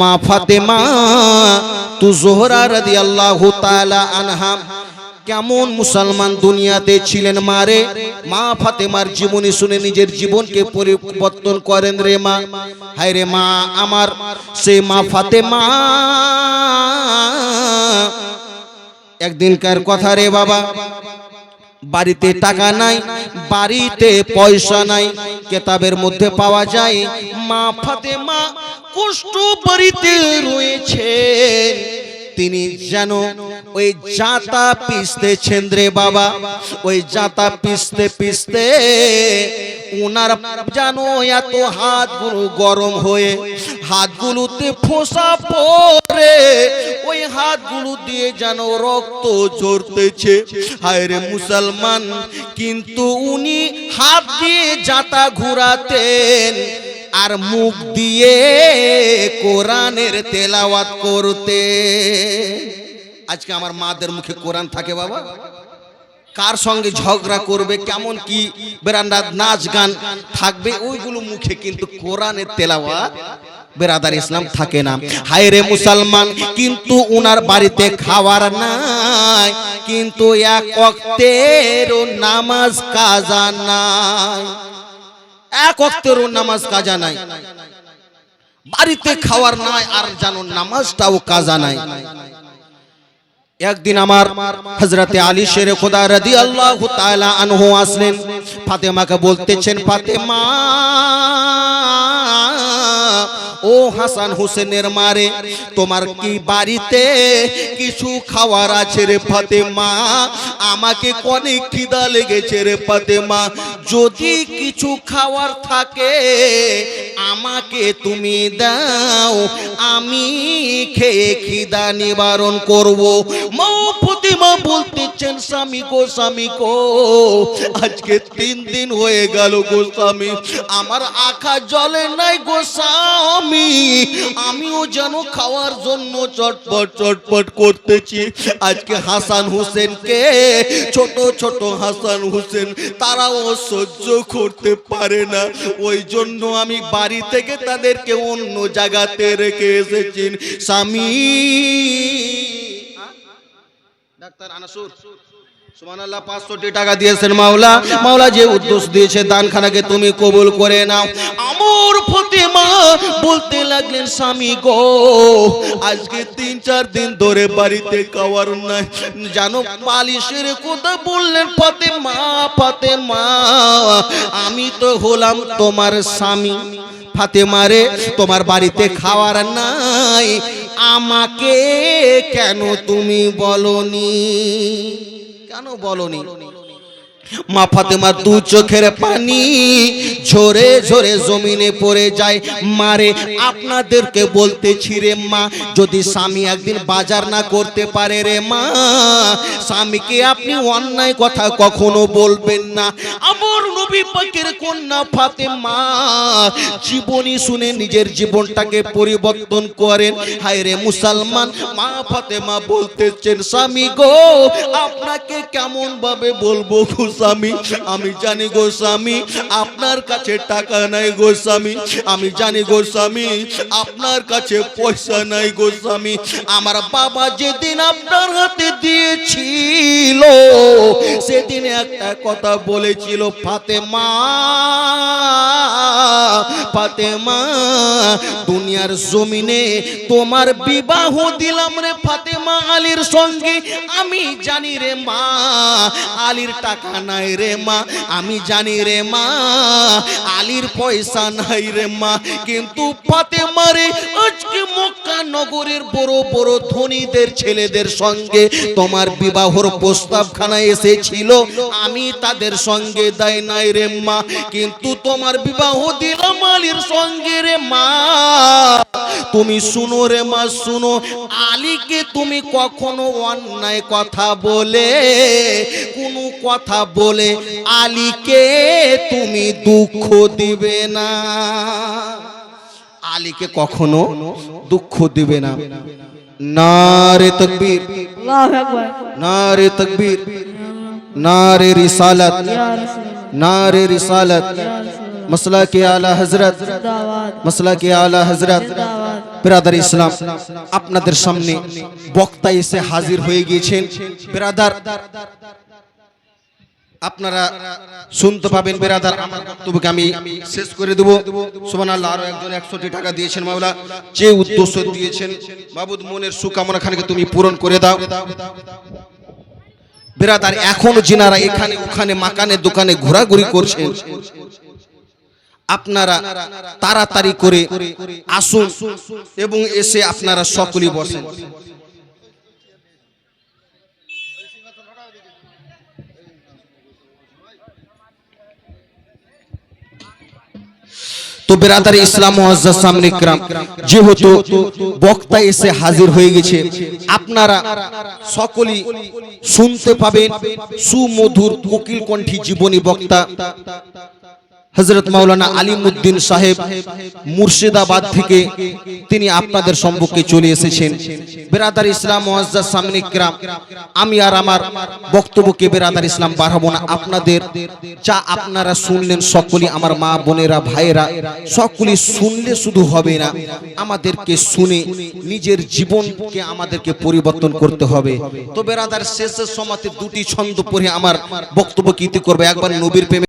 মা ফাতেমা তু জোহরা রাদিয়াল্লাহু তাআলা আনহা কেমন মুসলমান দুনিয়াতে ছিলেন মারে। মা ফাতেমার জীবনী শুনে নিজের জীবনকে পরিবর্তন করেন রে মা। হায় রে মা আমার, সে মা ফাতেমা একদিনকার কথা রে বাবা, বাড়িতে টাকা নাই, বাড়িতে পয়সা নাই, কিতাবের মধ্যে পাওয়া যায় মা ফাতেমা কষ্ট বাড়িতে রয়েছে। তিনি যেন ওই জাতা পিসতেছেন রে বাবা। ওই জাতা পিসতে পিসতে ওনার যেন এত হাতগুলো গরম হয়ে হাতগুলোতে ফোঁসা পড়ে, ওই হাতগুলো দিয়ে যেন রক্ত ঝরতেছে। হায় রে মুসলমান, কিন্তু উনি হাত দিয়ে জাতা ঘুরাতেন আর মুখ দিয়ে কোরআনের তেলাওয়াত করতে। আজকে আমার মাদের মুখে কোরআন থাকে বাবা, কার সঙ্গে ঝগড়া করবে, কেমন কি বেরান্ডার নাচ গান থাকবে, ওইগুলো মুখে, কিন্তু কোরআনের তেলাওয়াত বেরাদার ইসলাম থাকে না। হায় রে মুসলমান, কিন্তু উনার বাড়িতে খাওয়ার নাই, কিন্তু এক ওয়াক্তের নামাজ কাজা নাই, এক ওয়াক্তের নামাজ কাজা নাই, বাড়িতে খাওয়ার নাই আর জানো নামাজটাও কাজা নাই। একদিন আমার হযরতে আলী শেরে খোদা রাদিয়াল্লাহু তাআলা আনহু আসলেন, ফাতেমাকে বলতেছেন, ফাতেমা ও হাসান হোসেনের মারে, তোমার কি বাড়িতে কিছু খাওয়ার আছে রে ফাতেমা? আমাকে অনেক খিদা লেগেছে রে ফাতেমা, যদি কিছু খাওয়ার থাকে আমাকে তুমি দাও, আমি খেয়ে খিদা নিবারণ করব। মা ফাতেমা বলতেছেন, স্বামী গো, স্বামী গো, আজকে 3 দিন হয়ে গেল গো স্বামী, আমার আখা জলে নাই গো স্বামী, আমিও যেন খাওয়ার জন্য চটপট চটপট করতেছি। আজকে হাসান হোসেনকে, ছোট ছোট হাসান হোসেন, তারাও সহ্য করতে পারে না, ওই জন্য আমি বাড়ি থেকে তাদেরকে অন্য জায়গাতে রেখে এসেছি স্বামী। ডাক্তার আনাসুর সুবহানাল্লাহ 500 টাকা দিয়েছেন মাওলা, মাওলা যে উদ্দেশ্য দিয়েছে দানখানাকে তুমি কবুল করে নাও। আমার ফাতেমা বলতে লাগলেন, স্বামী গো, আজকে 3-4 দিন ধরে বাড়িতে খাওয়ার নাই, জানো পালিশের কথা বললেন। ফাতেমা, ফাতেমা আমি তো হলাম তোমার স্বামী, ফাতেমা রে তোমার বাড়িতে খাওয়ার নাই, আমাকে কেন তুমি বলনি, কেন বলনি? মা ফাতেমার 2 চোখের পানি ঝরে ঝরে জমিনে পড়ে যায়। মারে আপনাদেরকে বলতেছি রে মা, যদি স্বামী একদিন বাজার না করতে পারে রে মা, স্বামীকে আপনি অন্যায় কথা কখনো বলবেন না। আমার নবী পাকের কন্যা ফাতেমা জীবনী শুনে নিজের জীবনটাকে পরিবর্তন করেন। হায় রে মুসলমান, মা ফাতেমা বলতেছেন, স্বামী গো, আপনাকে কেমন ভাবে বলবো গো স্বামী, আমি জানি গো স্বামী আপনার কাছে টাকা নাই গো স্বামী, আমি জানি গো স্বামী আপনার কাছে পয়সা নাই গো স্বামী, আমার বাবা যেদিন আপনার হাতে দিয়েছিল সেদিন একটা কথা বলেছিল, ফাতেমা, ফাতেমা দুনিয়ার জমিনে তোমার বিবাহ দিলাম রে ফাতেমা আলীর সঙ্গে, আমি জানি রে মা আলীর টাকা নাই রে মা, আমি জানি রে মা আলীর পয়সা নাই রে মা, কিন্তু ফাতেমা রে আজকে মক্কা নগরের বড় বড় ধনীদের ছেলেদের সঙ্গে তোমার বিবাহর প্রস্তাবখানা এসেছিল, আমি তাদের সঙ্গে দেয় নাই রে মা, কিন্তু তোমার বিবাহ দিলাম আলীর সঙ্গে রে মা। তুমি শুনো রে মা, শুনো, আলীকে তুমি কখনো অন্যায় কথা বলে, কোনো কথা বলে আলীকে তুমি দুঃখ দিবে না, আলীকে কখনো দুঃখ দিবে না। নারে তাকবীর, আল্লাহু আকবার, নারে তাকবীর, नारे रिसालत, नारे रिसालत, मसला के आला हजरत, मसला के आला हजरत। বিরাদার ইসলাম, আপনাদের সামনে বক্তা এসে হাজির হয়ে গিয়েছেন। বিরাদার, আপনারা শুনতে পাবেন। বিরাদার, আমার বক্তব্যকে আমি শেষ করে দেব। সুবহানাল্লাহ। আরো একজন 100টি টাকা দিয়েছেন মাওলা, যে উদ্দেশ্য দিয়েছেন মাবুদ মনের সুকামনা খানকে তুমি পূরণ করে দাও। বিরাদার, এখনো যিনারা এখানে ওখানে মাকানে দোকানে ঘোরাঘুরি করছেন, আপনারা তাড়াতাড়ি করে আসুন এবং এসে আপনারা সকলেই বসেন। তো বিরাদার ইসলাম মুআজ্জাজ সামনে کرام, যেহেতু বক্তা এসে হাজির হয়ে গেছে, আপনারা সকলেই শুনতে পাবেন সুমধুর কোকিল কণ্ঠী জীবনী বক্তা হযরত মাওলানা আলিমউদ্দিন সাহেব মুর্শিদাবাদ থেকে তিনি আপনাদের সম্মুখে চলে এসেছেন। বিরাদার ইসলাম মুআজ্জাজ সামনে کرام, আমি আর আমার বক্তব্যকে বিরাদার ইসলাম বাড়াবো না। আপনাদের যা আপনারা শুনলেন সকলেই আমার মা বোনেরা ভাইয়েরা সকলেই শুনলে শুধু হবে না, আমাদেরকে শুনে নিজের জীবনকে আমাদেরকে পরিবর্তন করতে হবে। তো বিরাদার শেষের সময়তে দুটি ছন্দ পড়ে আমার বক্তব্য ইতি করবে। একবার নবীর প্রেমে